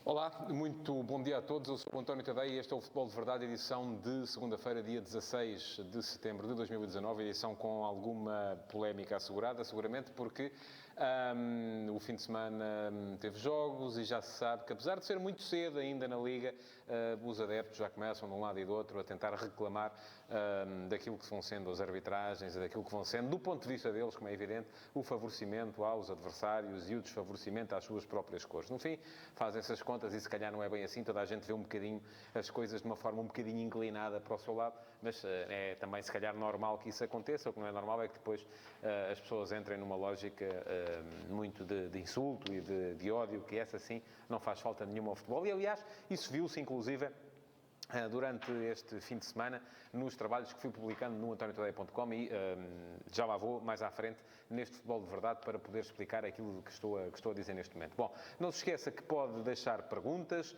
Olá, muito bom dia a todos. Eu sou o António Tadeia e este é o Futebol de Verdade, edição de segunda-feira, dia 16 de setembro de 2019, edição com alguma polémica assegurada, seguramente porque o fim de semana teve jogos e já se sabe que, apesar de ser muito cedo ainda na Liga, os adeptos já começam de um lado e do outro a tentar reclamar daquilo que vão sendo as arbitragens e daquilo que vão sendo, do ponto de vista deles, como é evidente, o favorecimento aos adversários e o desfavorecimento às suas próprias cores. No fim, fazem essas contas e se calhar não é bem assim, toda a gente vê um bocadinho as coisas de uma forma um bocadinho inclinada para o seu lado, mas é também se calhar normal que isso aconteça. O que não é normal é que depois as pessoas entrem numa lógica muito de insulto e de ódio, que essa sim não faz falta nenhuma ao futebol. E aliás, isso viu-se inclusive durante este fim de semana, nos trabalhos que fui publicando no antoniotadeia.com e já lá vou mais à frente neste Futebol de Verdade para poder explicar aquilo que estou a dizer neste momento. Bom, não se esqueça que pode deixar perguntas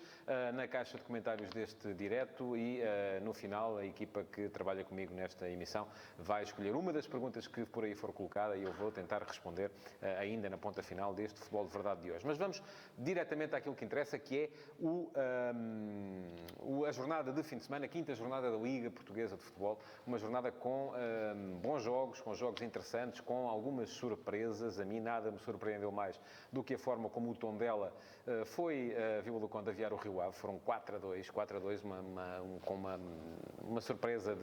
na caixa de comentários deste direto e no final a equipa que trabalha comigo nesta emissão vai escolher uma das perguntas que por aí for colocada e eu vou tentar responder ainda na ponta final deste Futebol de Verdade de hoje. Mas vamos diretamente àquilo que interessa, que é a jornada de fim de semana, a quinta jornada da Liga Portuguesa de Futebol, uma jornada com bons jogos, com jogos interessantes, com algumas surpresas. A mim nada me surpreendeu mais do que a forma como o Tondela foi Vila do Conde aviar o Rio Ave. Foram 4-2, com uma surpresa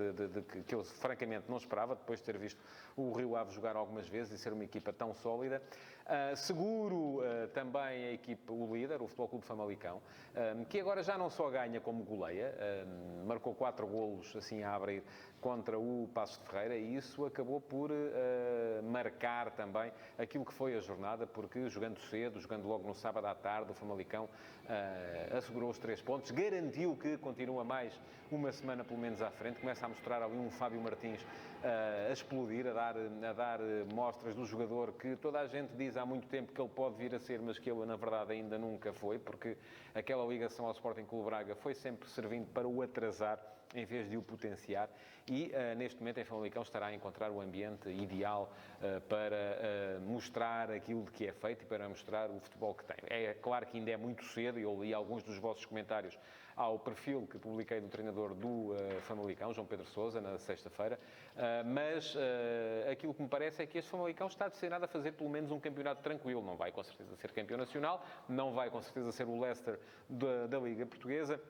que eu francamente não esperava, depois de ter visto o Rio Ave jogar algumas vezes e ser uma equipa tão sólida. Seguro também a equipa, o líder, o Futebol Clube Famalicão, que agora já não só ganha como goleia, marcou 4 golos assim a abrir contra o Paços de Ferreira e isso acabou por marcar também aquilo que foi a jornada, porque jogando cedo, jogando logo no sábado à tarde, o Famalicão assegurou os 3 pontos, garantiu que continua mais uma semana pelo menos à frente, começa a mostrar ali um Fábio Martins a explodir, a dar mostras do jogador que toda a gente diz há muito tempo que ele pode vir a ser, mas que ele na verdade ainda nunca foi, porque aquela ligação ao Sporting Clube Braga foi sempre servindo para o atrasar em vez de o potenciar e neste momento em Famalicão estará a encontrar o ambiente ideal para mostrar aquilo de que é feito e para mostrar o futebol que tem. É claro que ainda é muito cedo e eu li alguns dos vossos comentários ao perfil que publiquei do treinador do Famalicão, João Pedro Sousa, na sexta-feira, mas aquilo que me parece é que este Famalicão está destinado a fazer pelo menos um campeonato tranquilo. Não vai com certeza ser campeão nacional, não vai com certeza ser o Leicester da Liga Portuguesa.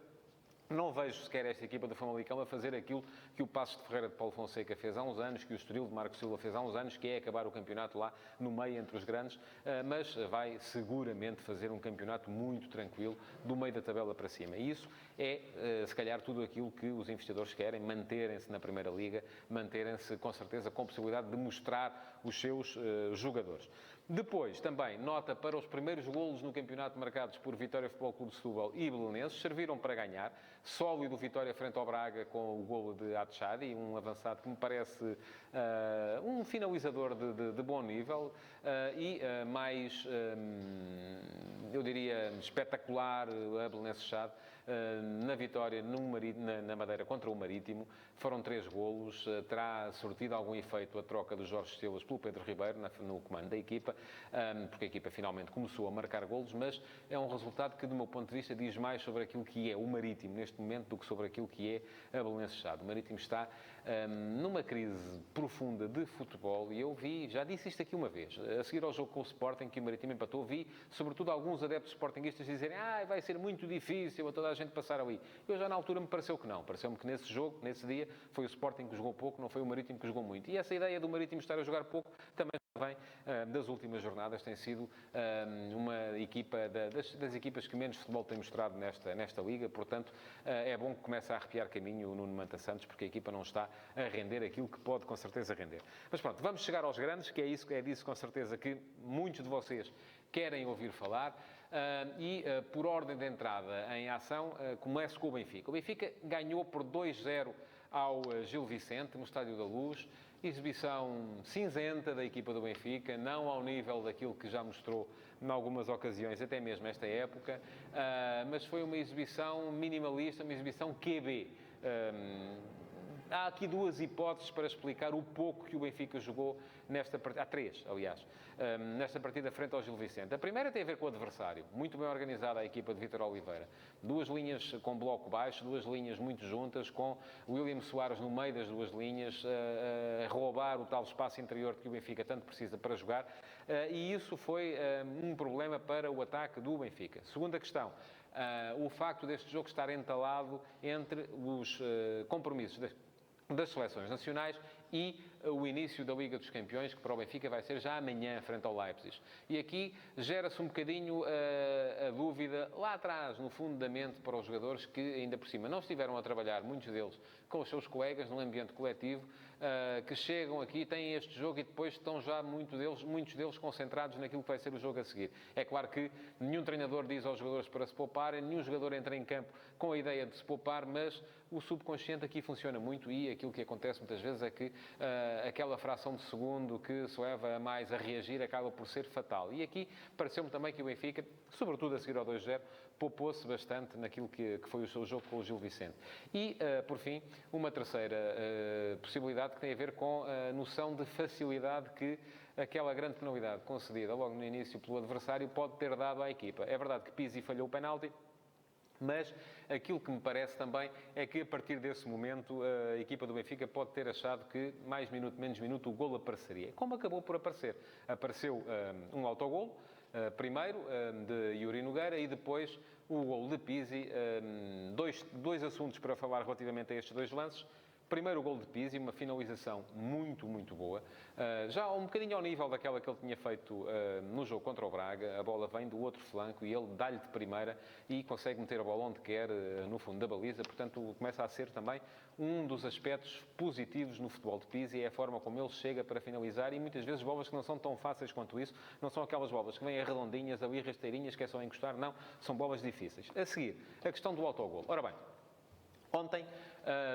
Não vejo sequer esta equipa do Famalicão a fazer aquilo que o Paços de Ferreira de Paulo Fonseca fez há uns anos, que o Estoril de Marco Silva fez há uns anos, que é acabar o campeonato lá no meio entre os grandes, mas vai seguramente fazer um campeonato muito tranquilo do meio da tabela para cima. E isso é, se calhar, tudo aquilo que os investidores querem, manterem-se na Primeira Liga, manterem-se, com certeza, com possibilidade de mostrar os seus jogadores. Depois, também, nota para os primeiros golos no campeonato marcados por Vitória Futebol Clube de Setúbal e Belenenses, serviram para ganhar. Sólido Vitória frente ao Braga com o golo de Atchadi, um avançado que me parece um finalizador de bom nível e mais, eu diria, espetacular a Belenenses Chade na vitória na Madeira contra o Marítimo. Foram 3 golos, terá surtido algum efeito a troca do Jorge Silas pelo Pedro Ribeiro no comando da equipa, porque a equipa finalmente começou a marcar golos, mas é um resultado que, do meu ponto de vista, diz mais sobre aquilo que é o Marítimo neste momento do que sobre aquilo que é a Belenenses Chade. O Marítimo está numa crise profunda de futebol e eu já disse isto aqui uma vez, a seguir ao jogo com o Sporting, que o Marítimo empatou, vi sobretudo alguns adeptos sportinguistas dizerem vai ser muito difícil a toda a gente passar ali. Eu já na altura me pareceu que não. Pareceu-me que nesse jogo, nesse dia, foi o Sporting que jogou pouco, não foi o Marítimo que jogou muito. E essa ideia do Marítimo estar a jogar pouco também vem das últimas jornadas, tem sido uma equipa das equipas que menos futebol tem mostrado nesta Liga, portanto é bom que comece a arrepiar caminho o Nuno Manta Santos, porque a equipa não está a render aquilo que pode com certeza render. Mas pronto, vamos chegar aos grandes, que é disso com certeza que muitos de vocês querem ouvir falar, por ordem de entrada em ação, começo com o Benfica. O Benfica ganhou por 2-0 ao Gil Vicente, no Estádio da Luz. Exibição cinzenta da equipa do Benfica, não ao nível daquilo que já mostrou em algumas ocasiões, até mesmo esta época, mas foi uma exibição minimalista, uma exibição QB. Há aqui 2 hipóteses para explicar o pouco que o Benfica jogou nesta partida, há 3, aliás, nesta partida frente ao Gil Vicente. A primeira tem a ver com o adversário, muito bem organizada a equipa de Vítor Oliveira. 2 linhas com bloco baixo, 2 linhas muito juntas, com William Soares no meio das 2 linhas, a roubar o tal espaço interior que o Benfica tanto precisa para jogar, e isso foi um problema para o ataque do Benfica. Segunda questão, o facto deste jogo estar entalado entre os compromissos das seleções nacionais e o início da Liga dos Campeões, que para o Benfica vai ser já amanhã, frente ao Leipzig. E aqui gera-se um bocadinho a dúvida, lá atrás, no fundo da mente, para os jogadores que, ainda por cima, não estiveram a trabalhar, muitos deles, com os seus colegas, num ambiente coletivo, que chegam aqui, têm este jogo e depois estão já muitos deles concentrados naquilo que vai ser o jogo a seguir. É claro que nenhum treinador diz aos jogadores para se pouparem, nenhum jogador entra em campo com a ideia de se poupar, mas o subconsciente aqui funciona muito e aquilo que acontece muitas vezes é que aquela fração de segundo que se leva mais a reagir acaba por ser fatal. E aqui pareceu-me também que o Benfica, sobretudo a seguir ao 2-0, poupou-se bastante naquilo que foi o seu jogo com o Gil Vicente. E, por fim, uma terceira possibilidade que tem a ver com a noção de facilidade que aquela grande penalidade concedida logo no início pelo adversário pode ter dado à equipa. É verdade que Pizzi falhou o penalti, mas aquilo que me parece também é que a partir desse momento a equipa do Benfica pode ter achado que mais minuto, menos minuto, o golo apareceria. Como acabou por aparecer? Apareceu um autogolo, primeiro de Yuri Nogueira e depois o golo de Pizzi. Dois assuntos para falar relativamente a estes 2 lances. Primeiro o golo de Pizzi, uma finalização muito, muito boa. Já um bocadinho ao nível daquela que ele tinha feito no jogo contra o Braga. A bola vem do outro flanco e ele dá-lhe de primeira e consegue meter a bola onde quer, no fundo da baliza. Portanto, começa a ser também um dos aspectos positivos no futebol de Pizzi. É a forma como ele chega para finalizar e muitas vezes bolas que não são tão fáceis quanto isso. Não são aquelas bolas que vêm a redondinhas, ali rasteirinhas, que é só encostar. Não, são bolas difíceis. A seguir, a questão do autogolo. Ora bem, ontem,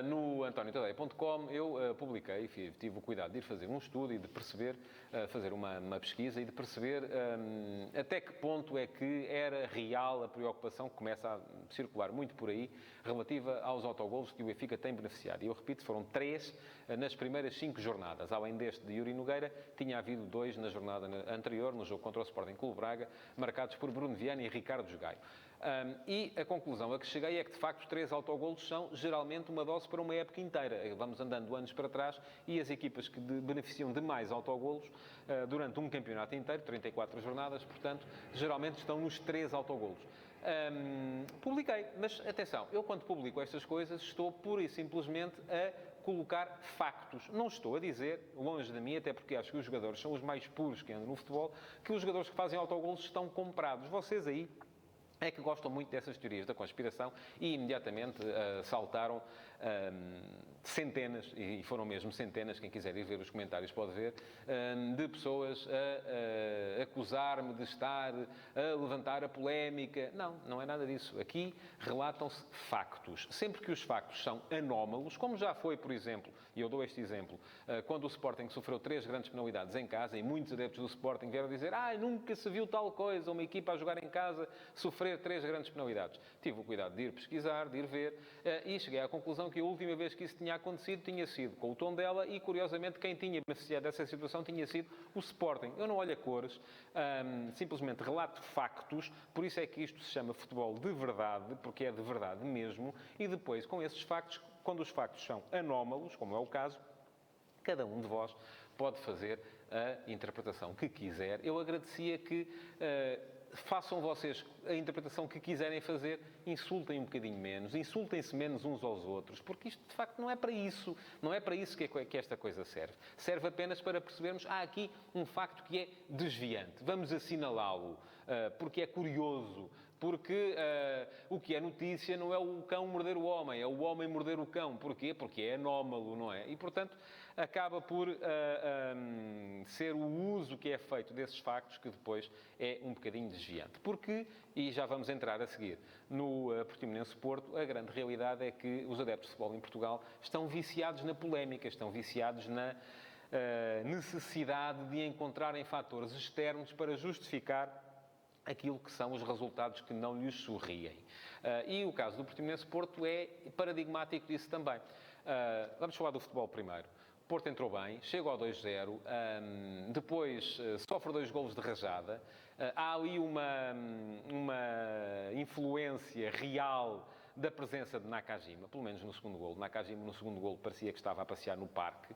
no antoniotadeia.com, eu publiquei, tive o cuidado de ir fazer um estudo e de perceber, fazer uma pesquisa e de perceber até que ponto é que era real a preocupação que começa a circular muito por aí, relativa aos autogolos que o Benfica tem beneficiado. E eu repito, foram 3 nas primeiras 5 jornadas. Além deste de Yuri Nogueira, tinha havido 2 na jornada anterior, no jogo contra o Sporting Clube Braga, marcados por Bruno Viana e Ricardo Jogaio. E a conclusão a que cheguei é que, de facto, 3 autogolos são geralmente uma dose para uma época inteira. Vamos andando anos para trás e as equipas que beneficiam de mais autogolos durante um campeonato inteiro, 34 jornadas, portanto, geralmente estão nos 3 autogolos. Publiquei, mas atenção, eu quando publico estas coisas estou pura e simplesmente a colocar factos. Não estou a dizer, longe de mim, até porque acho que os jogadores são os mais puros que andam no futebol, que os jogadores que fazem autogolos estão comprados. Vocês aí é que gostam muito dessas teorias da conspiração e imediatamente saltaram centenas, e foram mesmo centenas, quem quiser ir ver os comentários pode ver, de pessoas a acusar-me de estar a levantar a polémica. Não, não é nada disso. Aqui relatam-se factos. Sempre que os factos são anómalos, como já foi, por exemplo, e eu dou este exemplo, quando o Sporting sofreu 3 grandes penalidades em casa e muitos adeptos do Sporting vieram dizer nunca se viu tal coisa, uma equipa a jogar em casa sofrer 3 grandes penalidades. Tive o cuidado de ir pesquisar, de ir ver, e cheguei à conclusão que a última vez que isso tinha acontecido tinha sido com o Tondela e, curiosamente, quem tinha beneficiado dessa situação tinha sido o Sporting. Eu não olho a cores, simplesmente relato factos, por isso é que isto se chama futebol de verdade, porque é de verdade mesmo, e depois, com esses factos, quando os factos são anómalos, como é o caso, cada um de vós pode fazer a interpretação que quiser. Eu agradecia que façam vocês a interpretação que quiserem fazer, insultem um bocadinho menos, insultem-se menos uns aos outros, porque isto, de facto, não é para isso. Não é para isso que esta coisa serve. Serve apenas para percebermos, há aqui um facto que é desviante. Vamos assinalá-lo, porque é curioso, porque o que é notícia não é o cão morder o homem, é o homem morder o cão. Porquê? Porque é anómalo, não é? E, portanto, acaba por ser o uso que é feito desses factos que depois é um bocadinho desviante. Porque, e já vamos entrar a seguir, no Portimonense Porto, a grande realidade é que os adeptos de futebol em Portugal estão viciados na polémica, estão viciados na necessidade de encontrarem fatores externos para justificar aquilo que são os resultados que não lhes sorriem. E o caso do Portimonense Porto é paradigmático disso também. Vamos falar do futebol primeiro. Porto entrou bem, chega ao 2-0, depois sofre 2 golos de rajada. Há ali uma influência real da presença de Nakajima, pelo menos no segundo golo. Nakajima, no segundo golo, parecia que estava a passear no parque.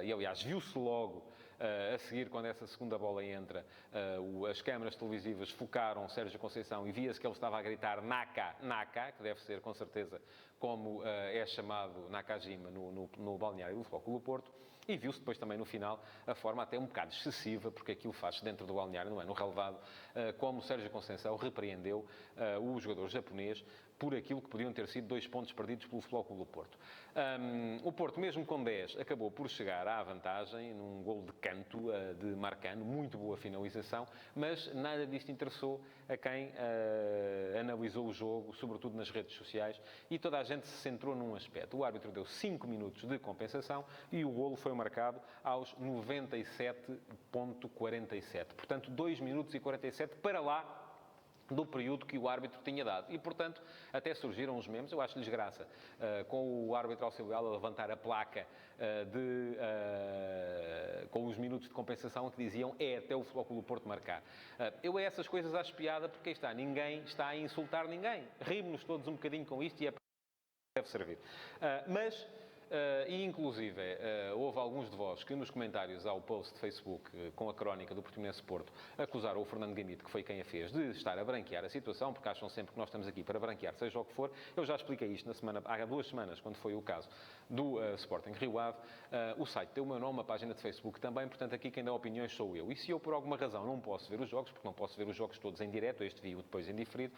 E, aliás, viu-se logo, a seguir, quando essa segunda bola entra, as câmaras televisivas focaram Sérgio Conceição e via-se que ele estava a gritar Naka, Naka, que deve ser, com certeza, como é chamado Nakajima no balneário do Futebol Clube do Porto. E viu-se depois também no final a forma até um bocado excessiva, porque aquilo faz-se dentro do balneário, não é? No relevado, como Sérgio Conceição repreendeu o jogador japonês por aquilo que podiam ter sido 2 pontos perdidos pelo Futebol Clube do Porto. O Porto, mesmo com 10, acabou por chegar à vantagem num golo de canto de Marcano, muito boa finalização, mas nada disto interessou a quem analisou o jogo, sobretudo nas redes sociais, e toda a gente se centrou num aspecto. O árbitro deu 5 minutos de compensação e o golo foi marcado aos 97,47. Portanto, 2 minutos e 47 para lá do período que o árbitro tinha dado. E, portanto, até surgiram os memes, eu acho-lhes graça, com o árbitro auxiliar a levantar a placa com os minutos de compensação que diziam até o Futebol Clube do Porto marcar. Eu a essas coisas acho piada porque aí está, ninguém está a insultar ninguém. Rimos-nos todos um bocadinho com isto e é para deve servir. E inclusive, houve alguns de vós que nos comentários ao post de Facebook com a crónica do Portimonense Porto acusaram o Fernando Gamito, que foi quem a fez, de estar a branquear a situação, porque acham sempre que nós estamos aqui para branquear, seja o que for. Eu já expliquei isto há 2 semanas, quando foi o caso do Sporting Rio Ave. O site tem o meu nome, a página de Facebook também, portanto aqui quem dá opiniões sou eu. E se eu por alguma razão não posso ver os jogos, porque não posso ver os jogos todos em direto, este vi-o depois em diferido,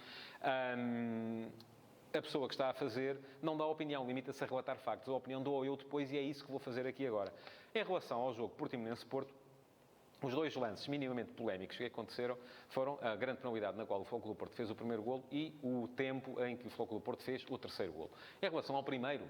a pessoa que está a fazer não dá opinião, limita-se a relatar factos. A opinião dou eu depois e é isso que vou fazer aqui agora. Em relação ao jogo Portimonense-Porto, os 2 lances minimamente polémicos que aconteceram foram a grande penalidade na qual o Futebol Clube do Porto fez o primeiro golo e o tempo em que o Futebol Clube do Porto fez o terceiro golo. Em relação ao primeiro,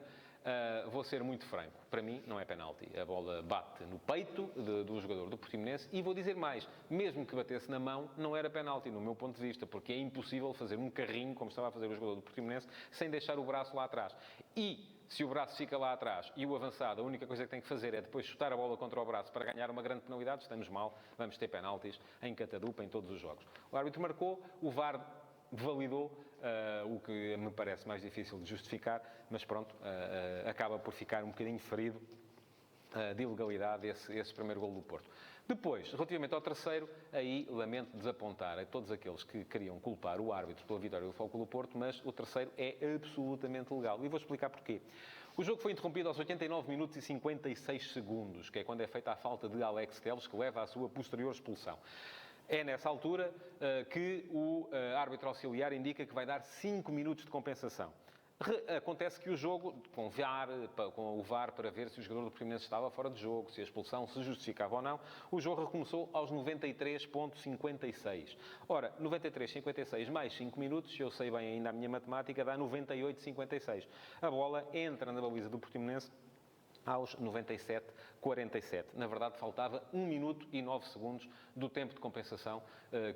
vou ser muito franco. Para mim, não é penalti. A bola bate no peito do jogador do Portimonense e vou dizer mais. Mesmo que batesse na mão, não era penalti, no meu ponto de vista, porque é impossível fazer um carrinho, como estava a fazer o jogador do Portimonense, sem deixar o braço lá atrás. E se o braço fica lá atrás e o avançado, a única coisa que tem que fazer é depois chutar a bola contra o braço para ganhar uma grande penalidade, estamos mal, vamos ter penaltis em catadupa em todos os jogos. O árbitro marcou, o VAR validou, o que me parece mais difícil de justificar, mas pronto, acaba por ficar um bocadinho ferido de ilegalidade esse primeiro golo do Porto. Depois, relativamente ao terceiro, aí lamento desapontar a todos aqueles que queriam culpar o árbitro pela vitória do Futebol Clube do Porto, mas o terceiro é absolutamente legal. E vou explicar porquê. O jogo foi interrompido aos 89 minutos e 56 segundos, que é quando é feita a falta de Alex Telles, que leva à sua posterior expulsão. É nessa altura que o árbitro auxiliar indica que vai dar 5 minutos de compensação. Acontece que o jogo, com o VAR para ver se o jogador do Portimonense estava fora de jogo, se a expulsão se justificava ou não, o jogo recomeçou aos 93,56. Ora, 93,56 mais 5 minutos, eu sei bem ainda a minha matemática, dá 98,56. A bola entra na baliza do Portimonense aos 97,47. Na verdade, faltava 1 minuto e 9 segundos do tempo de compensação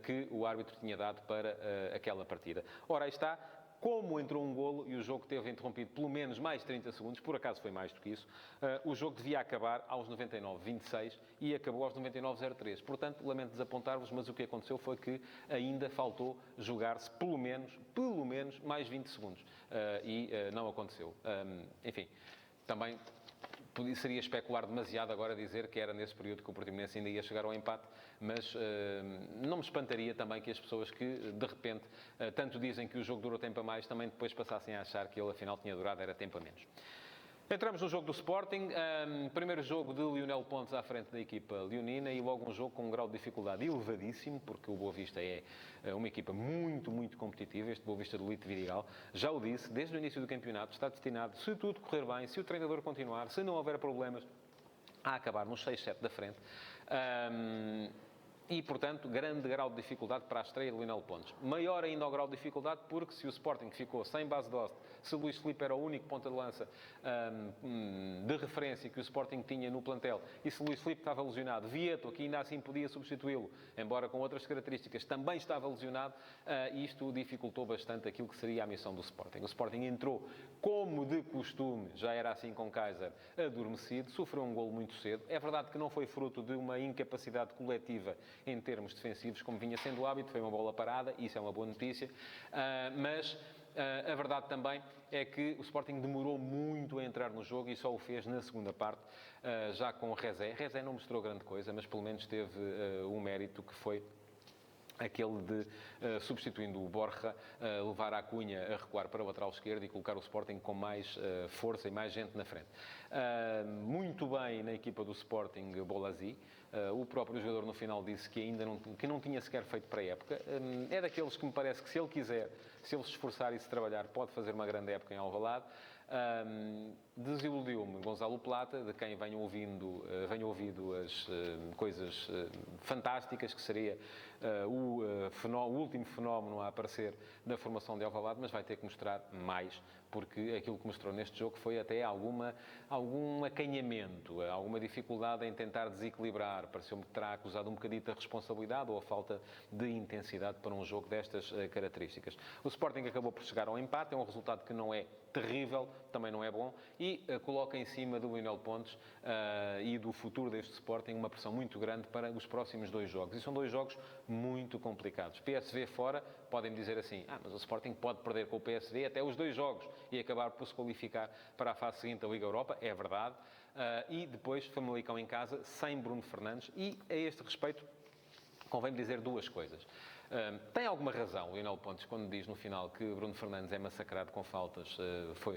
que o árbitro tinha dado para aquela partida. Ora, aí está. Como entrou um golo e o jogo teve interrompido pelo menos mais 30 segundos, por acaso foi mais do que isso, o jogo devia acabar aos 99,26 e acabou aos 99,03. Portanto, lamento desapontar-vos, mas o que aconteceu foi que ainda faltou jogar-se pelo menos mais 20 segundos. E não aconteceu. Enfim, também seria especular demasiado agora dizer que era nesse período que o Portimonense ainda ia chegar ao empate, mas não me espantaria também que as pessoas que, de repente, tanto dizem que o jogo durou tempo a mais, também depois passassem a achar que ele, afinal, tinha durado, era tempo a menos. Entramos no jogo do Sporting, primeiro jogo de Lionel Pontes à frente da equipa leonina e logo um jogo com um grau de dificuldade elevadíssimo, porque o Boa Vista é uma equipa muito, muito competitiva, este Boa Vista do Lito Vidigal, já o disse, desde o início do campeonato, está destinado, se tudo correr bem, se o treinador continuar, se não houver problemas, a acabar nos 6-7 da frente. E, portanto, grande grau de dificuldade para a estreia de Lionel Pontes. Maior ainda o grau de dificuldade porque se o Sporting ficou sem base de Dost, se Luís Filipe era o único ponta de lança de referência que o Sporting tinha no plantel, e se Luís Filipe estava lesionado, Vieto, que ainda assim podia substituí-lo, embora com outras características, também estava lesionado, isto dificultou bastante aquilo que seria a missão do Sporting. O Sporting entrou, como de costume, já era assim com Kaiser, adormecido, sofreu um golo muito cedo. É verdade que não foi fruto de uma incapacidade coletiva em termos defensivos, como vinha sendo o hábito, foi uma bola parada, isso é uma boa notícia, mas a verdade também é que o Sporting demorou muito a entrar no jogo e só o fez na segunda parte, já com o Rezé. Rezé não mostrou grande coisa, mas pelo menos teve um mérito que foi aquele de, substituindo o Borja, levar a Cunha a recuar para o lateral esquerdo e colocar o Sporting com mais força e mais gente na frente. Muito bem na equipa do Sporting, Bolazzi. O próprio jogador no final disse que ainda não tinha sequer feito para a época. É daqueles que me parece que se ele quiser, se ele se esforçar e se trabalhar, pode fazer uma grande época em Alvalade. Desiludiu-me Gonzalo Plata, de quem venho ouvido as coisas fantásticas, que seria o último fenómeno a aparecer na formação de Alvalade, mas vai ter que mostrar mais, porque aquilo que mostrou neste jogo foi até algum acanhamento, alguma dificuldade em tentar desequilibrar. Pareceu-me que terá acusado um bocadito a responsabilidade ou a falta de intensidade para um jogo destas características. O Sporting acabou por chegar ao empate, é um resultado que não é terrível, também não é bom, e coloca em cima do Lionel Pontes e do futuro deste Sporting uma pressão muito grande para os próximos dois jogos. E são dois jogos muito complicados. PSV fora, podem dizer assim, mas o Sporting pode perder com o PSV até os dois jogos e acabar por se qualificar para a fase seguinte da Liga Europa, é verdade. E depois Famalicão em casa, sem Bruno Fernandes, e a este respeito convém dizer duas coisas. Tem alguma razão o Lionel Pontes quando diz no final que Bruno Fernandes é massacrado com faltas,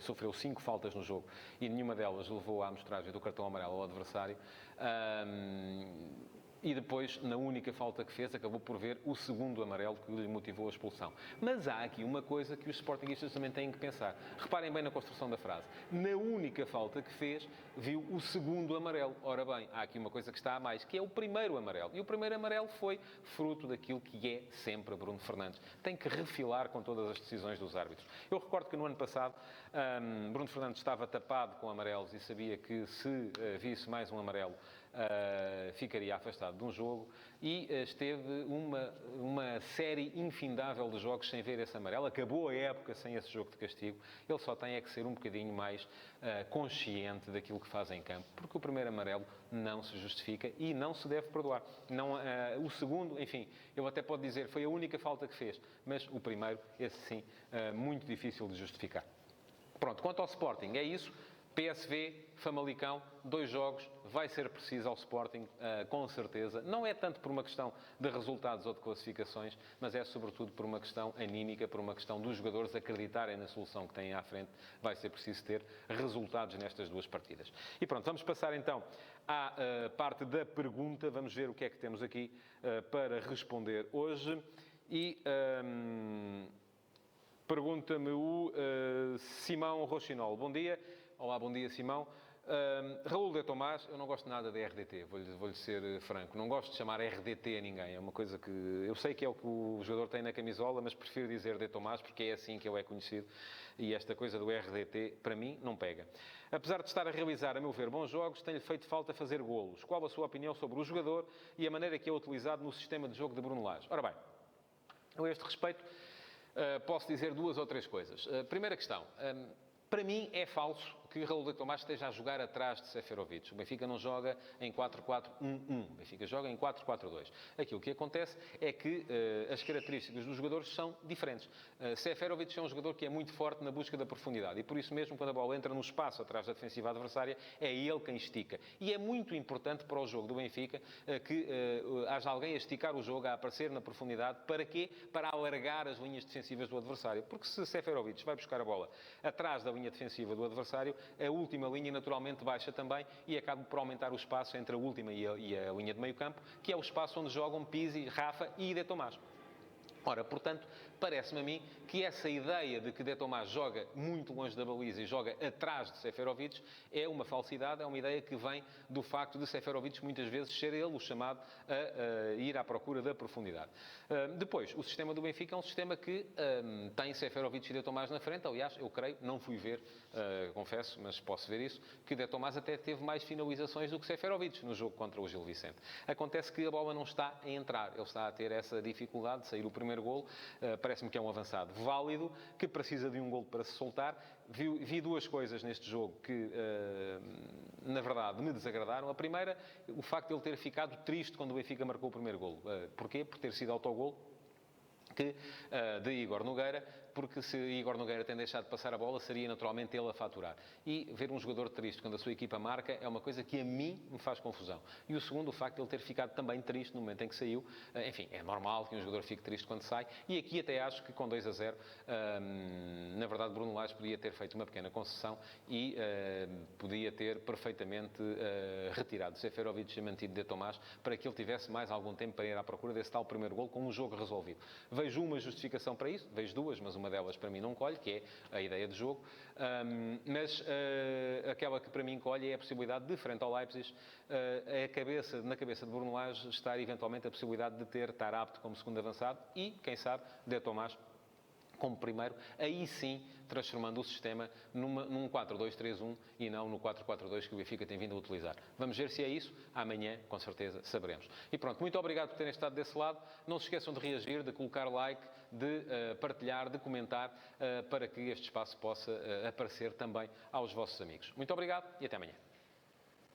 sofreu 5 faltas no jogo e nenhuma delas levou à amostragem do cartão amarelo ao adversário. E depois, na única falta que fez, acabou por ver o segundo amarelo que lhe motivou a expulsão. Mas há aqui uma coisa que os sportinguistas também têm que pensar. Reparem bem na construção da frase. Na única falta que fez, viu o segundo amarelo. Ora bem, há aqui uma coisa que está a mais, que é o primeiro amarelo. E o primeiro amarelo foi fruto daquilo que é sempre Bruno Fernandes. Tem que refilar com todas as decisões dos árbitros. Eu recordo que no ano passado, Bruno Fernandes estava tapado com amarelos e sabia que se visse mais um amarelo, ficaria afastado de um jogo, e esteve uma série infindável de jogos sem ver esse amarelo. Acabou a época sem esse jogo de castigo. Ele só tem é que ser um bocadinho mais consciente daquilo que faz em campo, porque o primeiro amarelo não se justifica e não se deve perdoar. Não, o segundo, enfim, eu até posso dizer, foi a única falta que fez, mas o primeiro, esse sim, muito difícil de justificar. Pronto, quanto ao Sporting, é isso. PSV, Famalicão, 2 jogos, vai ser preciso ao Sporting, com certeza. Não é tanto por uma questão de resultados ou de classificações, mas é sobretudo por uma questão anímica, por uma questão dos jogadores acreditarem na solução que têm à frente. Vai ser preciso ter resultados nestas 2 partidas. E pronto, vamos passar então à parte da pergunta. Vamos ver o que é que temos aqui para responder hoje. E pergunta-me o Simão Rochinol. Bom dia. Olá, bom dia, Simão. Raul de Tomás, eu não gosto nada de RDT, vou-lhe ser franco. Não gosto de chamar RDT a ninguém. É uma coisa que... Eu sei que é o que o jogador tem na camisola, mas prefiro dizer de Tomás porque é assim que ele é conhecido. E esta coisa do RDT, para mim, não pega. Apesar de estar a realizar, a meu ver, bons jogos, tem-lhe feito falta fazer golos. Qual a sua opinião sobre o jogador e a maneira que é utilizado no sistema de jogo de Bruno Lage? Ora bem, a este respeito, posso dizer 2 ou 3 coisas. Primeira questão... Para mim é falso que Raul de Tomás esteja a jogar atrás de Seferovic. O Benfica não joga em 4-4-1-1. O Benfica joga em 4-4-2. Aquilo que acontece é que as características dos jogadores são diferentes. Seferovic é um jogador que é muito forte na busca da profundidade e por isso mesmo, quando a bola entra no espaço atrás da defensiva adversária, é ele quem estica. E é muito importante para o jogo do Benfica que haja alguém a esticar o jogo, a aparecer na profundidade. Para quê? Para alargar as linhas defensivas do adversário. Porque se Seferovic vai buscar a bola atrás da linha defensiva do adversário, a última linha naturalmente baixa também e acaba por aumentar o espaço entre a última e a linha de meio campo, que é o espaço onde jogam Pizzi, Rafa e De Tomás. Ora, portanto, parece-me a mim que essa ideia de que De Tomás joga muito longe da baliza e joga atrás de Seferovic é uma falsidade, é uma ideia que vem do facto de Seferovic muitas vezes ser ele o chamado a ir à procura da profundidade. Depois, o sistema do Benfica é um sistema que tem Seferovic e De Tomás na frente. Aliás, eu creio, não fui ver, confesso, mas posso ver isso, que De Tomás até teve mais finalizações do que Seferovic no jogo contra o Gil Vicente. Acontece que a bola não está a entrar, ele está a ter essa dificuldade de sair o primeiro golo. Parece-me que é um avançado válido, que precisa de um golo para se soltar. Vi duas coisas neste jogo que, na verdade, me desagradaram. A primeira, o facto de ele ter ficado triste quando o Benfica marcou o primeiro golo. Porquê? Por ter sido autogolo de Igor Nogueira, porque se Igor Nogueira tem deixado de passar a bola, seria naturalmente ele a faturar. E ver um jogador triste quando a sua equipa marca é uma coisa que a mim me faz confusão. E o segundo, o facto de ele ter ficado também triste no momento em que saiu. Enfim, é normal que um jogador fique triste quando sai. E aqui até acho que com 2-0, na verdade, Bruno Lage podia ter feito uma pequena concessão e podia ter perfeitamente retirado Seferovic e mantido De Tomás para que ele tivesse mais algum tempo para ir à procura desse tal primeiro golo com um jogo resolvido. Vejo uma justificação para isso, vejo duas, mas uma delas para mim não colhe, que é a ideia de jogo, mas aquela que para mim colhe é a possibilidade de, frente ao Leipzig, na cabeça de Bruno Lage estar eventualmente a possibilidade de estar apto como segundo avançado e, quem sabe, De Tomás como primeiro, aí sim transformando o sistema num 4-2-3-1 e não no 4-4-2 que o Benfica tem vindo a utilizar. Vamos ver se é isso. Amanhã, com certeza, saberemos. E pronto, muito obrigado por terem estado desse lado. Não se esqueçam de reagir, de colocar like, de partilhar, de comentar, para que este espaço possa aparecer também aos vossos amigos. Muito obrigado e até amanhã.